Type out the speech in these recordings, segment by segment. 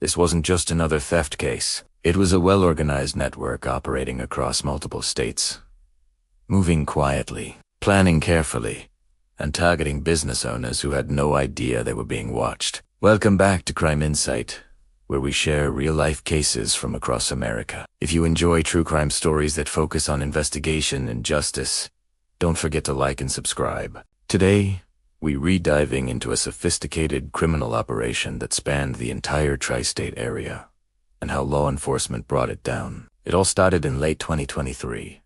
This wasn't just another theft case. It was a well-organized network operating across multiple states, moving quietly, planning carefully, and targeting business owners who had no idea they were being watched. Welcome back to Crime Insight, where we share real-life cases from across America. If you enjoy true crime stories that focus on investigation and justice, don't forget to like and subscribe. Today, we're re-diving into a sophisticated criminal operation that spanned the entire tri-state area, and how law enforcement brought it down. It all started in late 2023.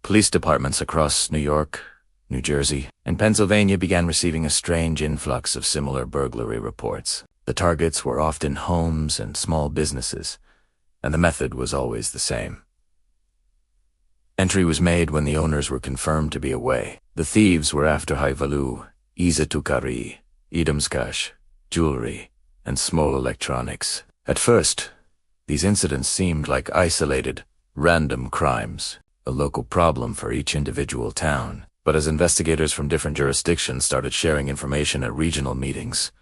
Police departments across New York, New Jersey, and Pennsylvania began receiving a strange influx of similar burglary reports. The targets were often homes and small businesses, and the method was always the same. Entry was made when the owners were confirmed to be away. The thieves were after high-value izatukari, items cash, jewelry, and small electronics. At first, these incidents seemed like isolated, random crimes, a local problem for each individual town. But as investigators from different jurisdictions started sharing information at regional meetings,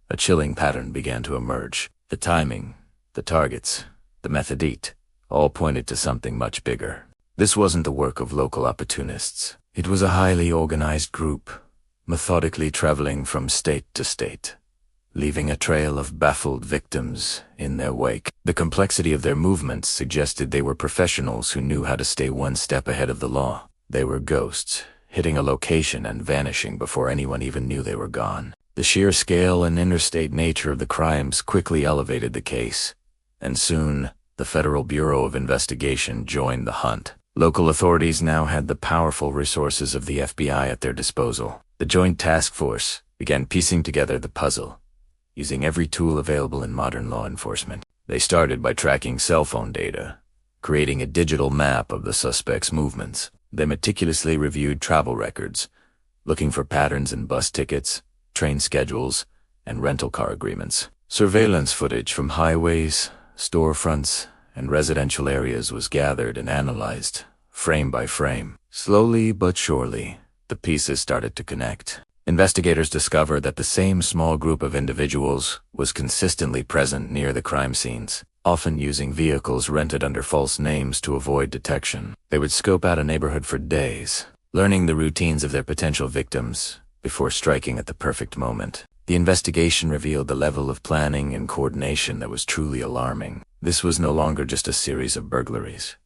a chilling pattern began to emerge. The timing, the targets, the method, all pointed to something much bigger. This wasn't the work of local opportunists. It was a highly organized group, methodically traveling from state to state, leaving a trail of baffled victims in their wake. The complexity of their movements suggested they were professionals who knew how to stay one step ahead of the law. They were ghosts, hitting a location and vanishing before anyone even knew they were gone. The sheer scale and interstate nature of the crimes quickly elevated the case, and soon the Federal Bureau of Investigation joined the hunt. Local authorities now had the powerful resources of the FBI at their disposal. The Joint Task Force began piecing together the puzzle, using every tool available in modern law enforcement. They started by tracking cell phone data, creating a digital map of the suspects' movements. They meticulously reviewed travel records, looking for patterns in bus tickets, train schedules, and rental car agreements. Surveillance footage from highways, storefronts, and residential areas was gathered and analyzed, frame by frame. Slowly but surely, the pieces started to connect. Investigators discovered that the same small group of individuals was consistently present near the crime scenes, often using vehicles rented under false names to avoid detection. They would scope out a neighborhood for days, learning the routines of their potential victims before striking at the perfect moment. The investigation revealed the level of planning and coordination that was truly alarming. This was no longer just a series of burglaries.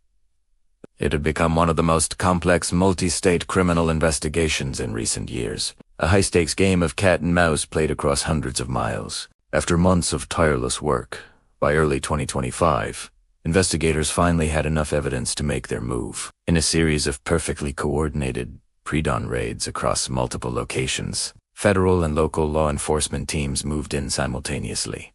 It had become one of the most complex multi-state criminal investigations in recent years, a high-stakes game of cat and mouse played across hundreds of miles. After months of tireless work, by early 2025, investigators finally had enough evidence to make their move. In a series of perfectly coordinated pre-dawn raids across multiple locations, federal and local law enforcement teams moved in simultaneously.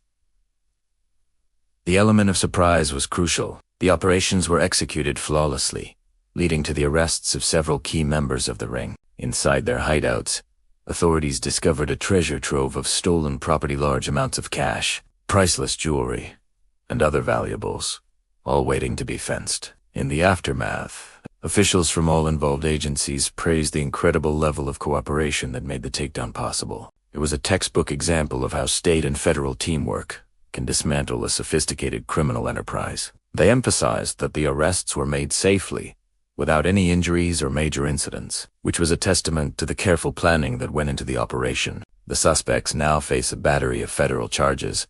The element of surprise was crucial. The operations were executed flawlessly, leading to the arrests of several key members of the ring. Inside their hideouts, authorities discovered a treasure trove of stolen property, large amounts of cash, priceless jewelry, and other valuables, all waiting to be fenced. In the aftermath, officials from all involved agencies praised the incredible level of cooperation that made the takedown possible. It was a textbook example of how state and federal teamwork can dismantle a sophisticated criminal enterprise. They emphasized that the arrests were made safely, without any injuries or major incidents, which was a testament to the careful planning that went into the operation. The suspects now face a battery of federal charges,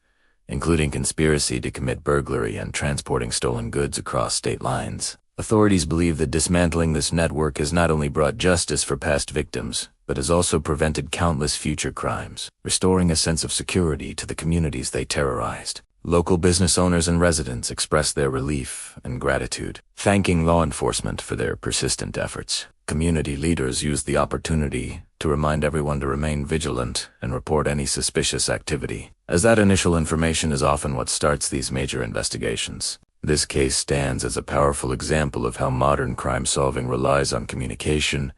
including conspiracy to commit burglary and transporting stolen goods across state lines. Authorities believe that dismantling this network has not only brought justice for past victims, but has also prevented countless future crimes, restoring a sense of security to the communities they terrorized. Local business owners and residents expressed their relief and gratitude, thanking law enforcement for their persistent efforts. Community leaders used the opportunity to remind everyone to remain vigilant and report any suspicious activity, as that initial information is often what starts these major investigations. This case stands as a powerful example of how modern crime-solving relies on communication,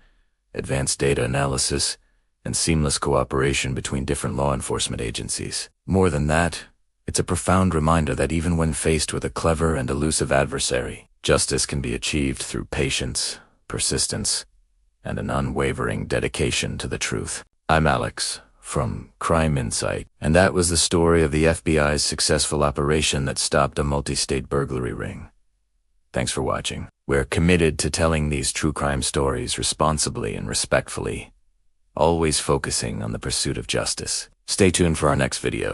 advanced data analysis, and seamless cooperation between different law enforcement agencies. More than that, it's a profound reminder that even when faced with a clever and elusive adversary, justice can be achieved through patience, persistence, and an unwavering dedication to the truth. I'm Alex, from Crime Insight, and that was the story of the FBI's successful operation that stopped a multi-state burglary ring. Thanks for watching. We're committed to telling these true crime stories responsibly and respectfully, always focusing on the pursuit of justice. Stay tuned for our next video.